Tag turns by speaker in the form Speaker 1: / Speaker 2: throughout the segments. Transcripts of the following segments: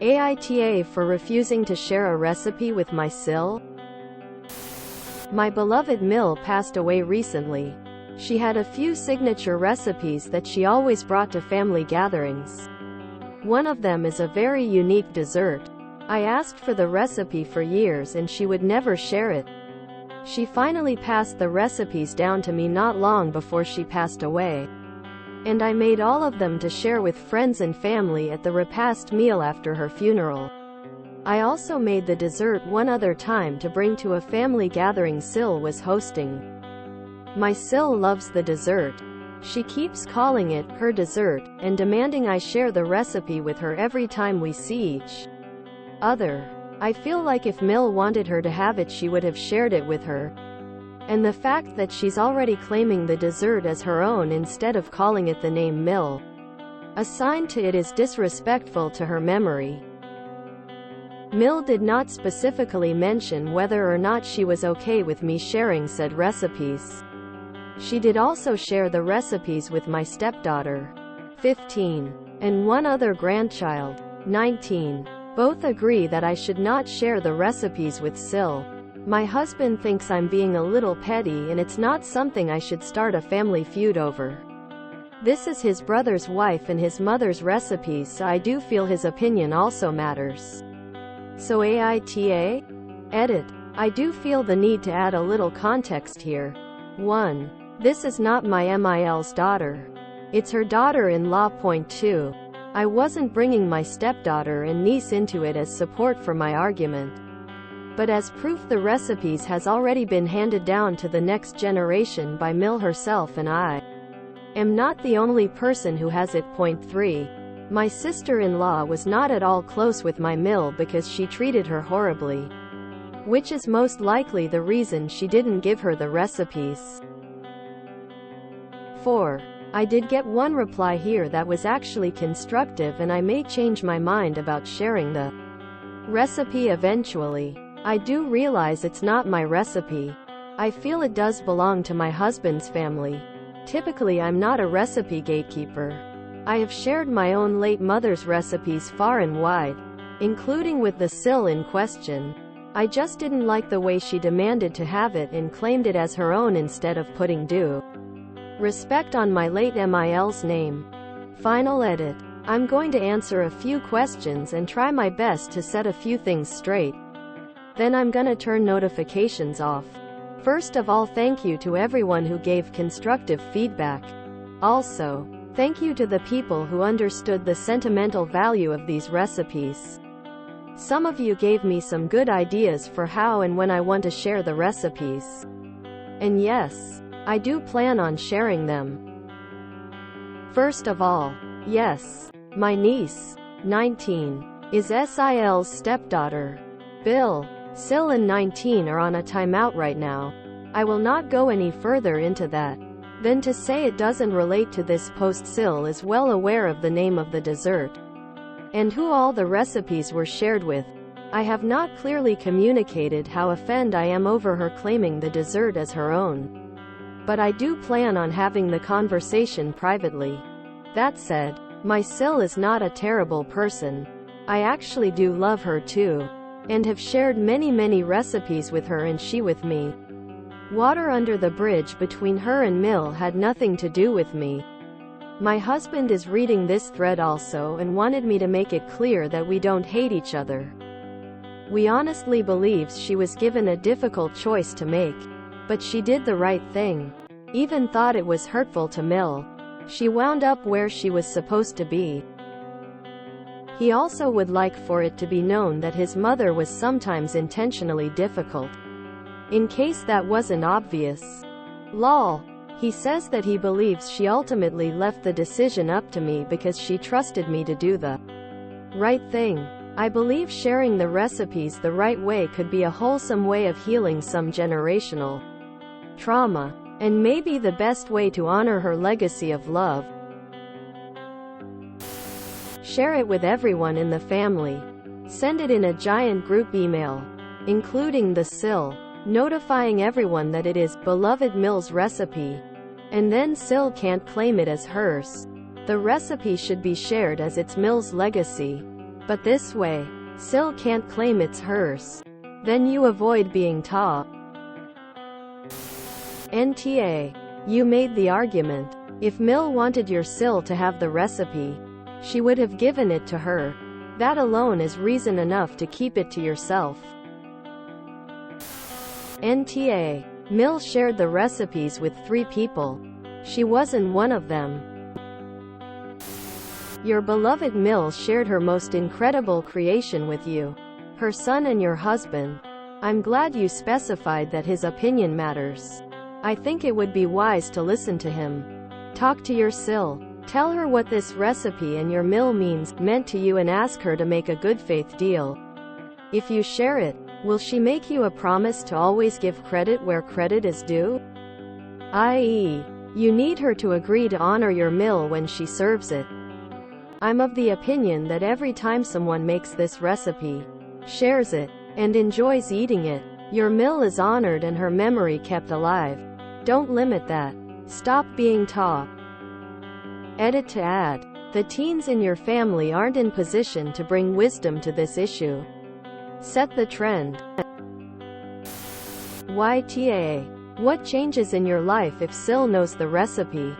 Speaker 1: AITA for refusing to share a recipe with my SIL? My beloved Mill passed away recently. She had a few signature recipes that she always brought to family gatherings. One of them is a very unique dessert. I asked for the recipe for years and she would never share it. She finally passed the recipes down to me not long before she passed away. And I made all of them to share with friends and family at the repast meal after her funeral. I also made the dessert one other time to bring to a family gathering SIL was hosting. My SIL loves the dessert. She keeps calling it her dessert, and demanding I share the recipe with her every time we see each other. I feel like if Mill wanted her to have it, she would have shared it with her. And the fact that she's already claiming the dessert as her own instead of calling it the name Mill assigned to it is disrespectful to her memory. Mill did not specifically mention whether or not she was okay with me sharing said recipes. She did also share the recipes with my stepdaughter, 15, and one other grandchild, 19. Both agree that I should not share the recipes with SIL. My husband thinks I'm being a little petty and it's not something I should start a family feud over. This is his brother's wife and his mother's recipes, so I do feel his opinion also matters. So AITA? Edit. I do feel the need to add a little context here. 1. This is not my MIL's daughter. It's her daughter-in-law. Point 2. I wasn't bringing my stepdaughter and niece into it as support for my argument, but as proof the recipes has already been handed down to the next generation by Mill herself, and I am not the only person who has it. Point 3. My sister-in-law was not at all close with my Mill because she treated her horribly, which is most likely the reason she didn't give her the recipes. 4. I did get one reply here that was actually constructive, and I may change my mind about sharing the recipe eventually. I do realize it's not my recipe. I feel it does belong to my husband's family. Typically I'm not a recipe gatekeeper. I have shared my own late mother's recipes far and wide, including with the SIL in question. I just didn't like the way she demanded to have it and claimed it as her own instead of putting due respect on my late MIL's name. Final edit. I'm going to answer a few questions and try my best to set a few things straight. Then I'm gonna turn notifications off. First of all, thank you to everyone who gave constructive feedback. Also, thank you to the people who understood the sentimental value of these recipes. Some of you gave me some good ideas for how and when I want to share the recipes. And yes, I do plan on sharing them. First of all, yes, my niece, 19, is SIL's stepdaughter. Bill, SIL and 19 are on a timeout right now. I will not go any further into that. Then to say it doesn't relate to this post, SIL is well aware of the name of the dessert and who all the recipes were shared with. I have not clearly communicated how offended I am over her claiming the dessert as her own, but I do plan on having the conversation privately. That said, my SIL is not a terrible person. I actually do love her too, and have shared many recipes with her and she with me. Water under the bridge between her and Mill had nothing to do with me. My husband is reading this thread also and wanted me to make it clear that we don't hate each other. We honestly believes she was given a difficult choice to make, but she did the right thing. Even thought it was hurtful to Mill. She wound up where she was supposed to be. He also would like for it to be known that his mother was sometimes intentionally difficult. In case that wasn't obvious. Lol. He says that he believes she ultimately left the decision up to me because she trusted me to do the right thing. I believe sharing the recipes the right way could be a wholesome way of healing some generational trauma, and maybe the best way to honor her legacy of love. Share it with everyone in the family. Send it in a giant group email, including the SIL, notifying everyone that it is beloved Mill's recipe, and then SIL can't claim it as hers. The recipe should be shared as it's Mill's legacy. But this way, SIL can't claim it's hers. Then you avoid being taught. NTA. You made the argument. If Mil wanted your SIL to have the recipe, she would have given it to her. That alone is reason enough to keep it to yourself. NTA. Mil shared the recipes with 3 people. She wasn't one of them. Your beloved Mil shared her most incredible creation with you, her son and your husband. I'm glad you specified that his opinion matters. I think it would be wise to listen to him. Talk to your SIL. Tell her what this recipe and your Mil meant to you and ask her to make a good faith deal. If you share it, will she make you a promise to always give credit where credit is due? I.e., you need her to agree to honor your Mil when she serves it. I'm of the opinion that every time someone makes this recipe, shares it, and enjoys eating it, your Mil is honored and her memory kept alive. Don't limit that. Stop being taught. Edit to add. The teens in your family aren't in position to bring wisdom to this issue. Set the trend. YTA. What changes in your life if SIL knows the recipe?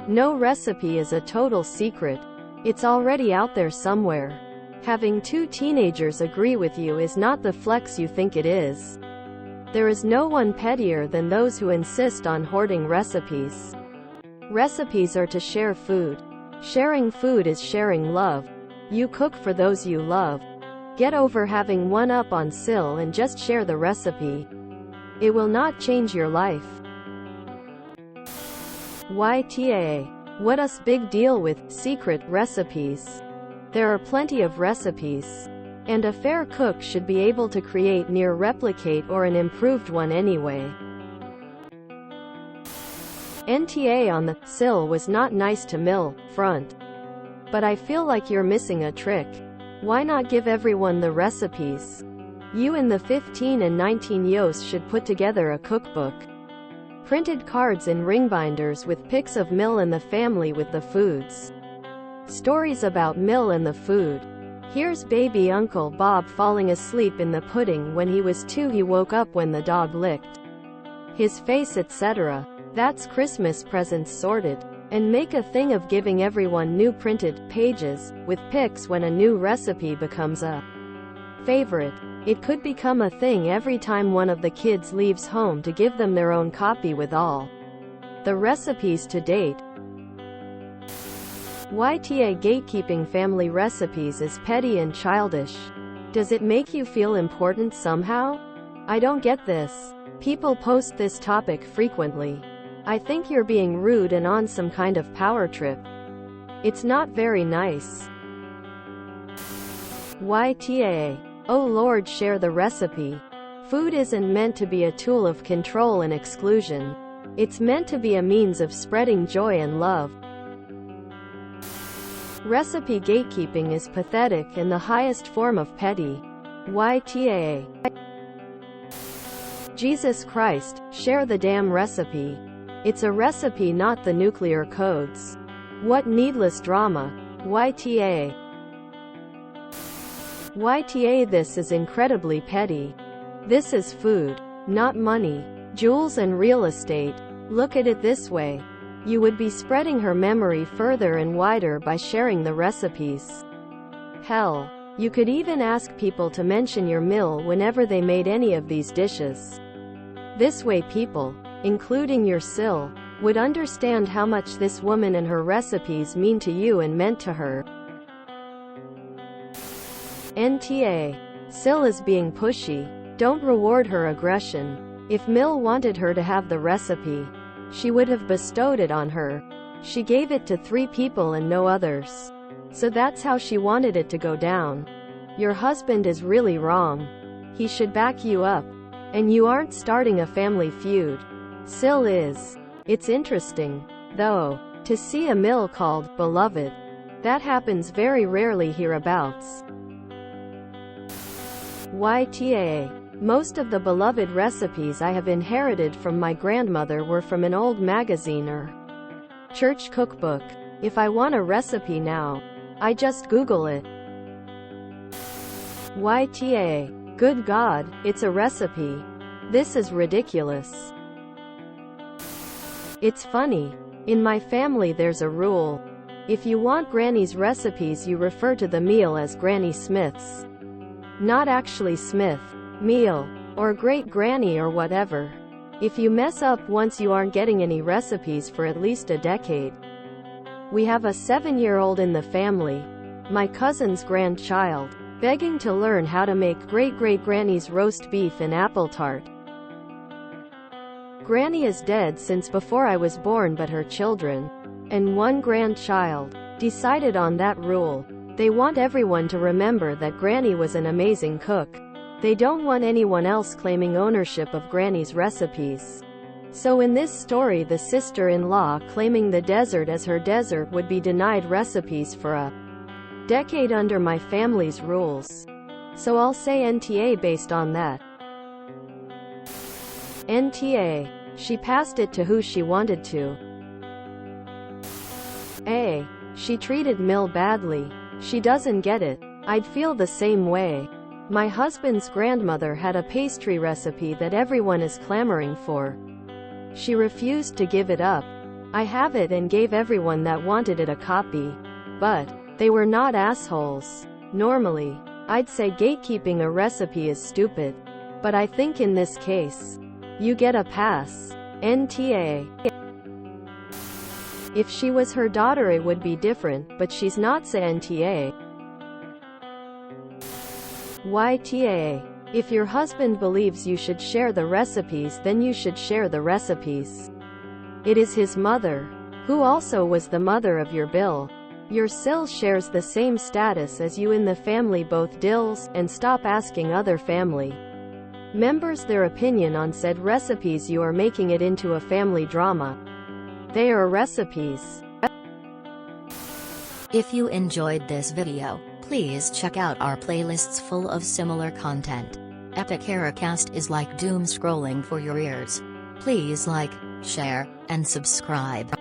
Speaker 1: No recipe is a total secret. It's already out there somewhere. Having 2 teenagers agree with you is not the flex you think it is. There is no one pettier than those who insist on hoarding recipes. Recipes are to share food. Sharing food is sharing love. You cook for those you love. Get over having one up on SIL and just share the recipe. It will not change your life. YTA. What us big deal with secret recipes? There are plenty of recipes. And a fair cook should be able to create near replicate or an improved one anyway. NTA on the SIL was not nice to Mil, front. But I feel like you're missing a trick. Why not give everyone the recipes? You and the 15 and 19 yos should put together a cookbook. Printed cards in ring binders with pics of Mil and the family with the foods. Stories about Mil and the food. Here's baby Uncle Bob falling asleep in the pudding when he was 2. He woke up when the dog licked his face, etc. That's Christmas presents sorted. And make a thing of giving everyone new printed pages with pics when a new recipe becomes a favorite. It could become a thing every time one of the kids leaves home to give them their own copy with all the recipes to date. YTA. Gatekeeping family recipes is petty and childish. Does it make you feel important somehow? I don't get this. People post this topic frequently. I think you're being rude and on some kind of power trip. It's not very nice. YTA. Oh Lord, share the recipe. Food isn't meant to be a tool of control and exclusion. It's meant to be a means of spreading joy and love. Recipe gatekeeping is pathetic and the highest form of petty. YTA. Jesus Christ, share the damn recipe. It's a recipe, not the nuclear codes. What needless drama. YTA. YTA. This is incredibly petty. This is food, not money, jewels and real estate. Look at it this way. You would be spreading her memory further and wider by sharing the recipes. Hell, you could even ask people to mention your Mil whenever they made any of these dishes. This way people, including your SIL, would understand how much this woman and her recipes mean to you and meant to her. NTA. SIL is being pushy. Don't reward her aggression. If Mil wanted her to have the recipe, she would have bestowed it on her. She gave it to 3 people and no others. So that's how she wanted it to go down. Your husband is really wrong. He should back you up. And you aren't starting a family feud. SIL is. It's interesting, though, to see a Mil called beloved. That happens very rarely hereabouts. YTA. Most of the beloved recipes I have inherited from my grandmother were from an old magazine or church cookbook. If I want a recipe now, I just Google it. YTA. Good God, it's a recipe. This is ridiculous. It's funny. In my family there's a rule. If you want Granny's recipes you refer to the meal as Granny Smith's. Not actually Smith, meal, or Great Granny or whatever. If you mess up once you aren't getting any recipes for at least a decade. We have a 7-year-old in the family, my cousin's grandchild, begging to learn how to make great-great-granny's roast beef and apple tart. Granny is dead since before I was born, but her children, and one grandchild, decided on that rule. They want everyone to remember that Granny was an amazing cook. They don't want anyone else claiming ownership of Granny's recipes. So in this story the sister-in-law claiming the desert as her desert would be denied recipes for a decade under my family's rules. So I'll say NTA based on that. NTA. She passed it to who she wanted to. A. She treated Mill badly. She doesn't get it. I'd feel the same way. My husband's grandmother had a pastry recipe that everyone is clamoring for. She refused to give it up. I have it and gave everyone that wanted it a copy. But they were not assholes. Normally, I'd say gatekeeping a recipe is stupid. But I think in this case, you get a pass. NTA. If she was her daughter it would be different, but she's not, so NTA. YTA. If your husband believes you should share the recipes then you should share the recipes. It is his mother, who also was the mother of your Bill. Your SIL shares the same status as you in the family, both Dills, and stop asking other family members their opinion on said recipes. You are making it into a family drama. They are recipes.
Speaker 2: If you enjoyed this video, please check out our playlists full of similar content. AmITheAsshole is like doom scrolling for your ears. Please like, share, and subscribe.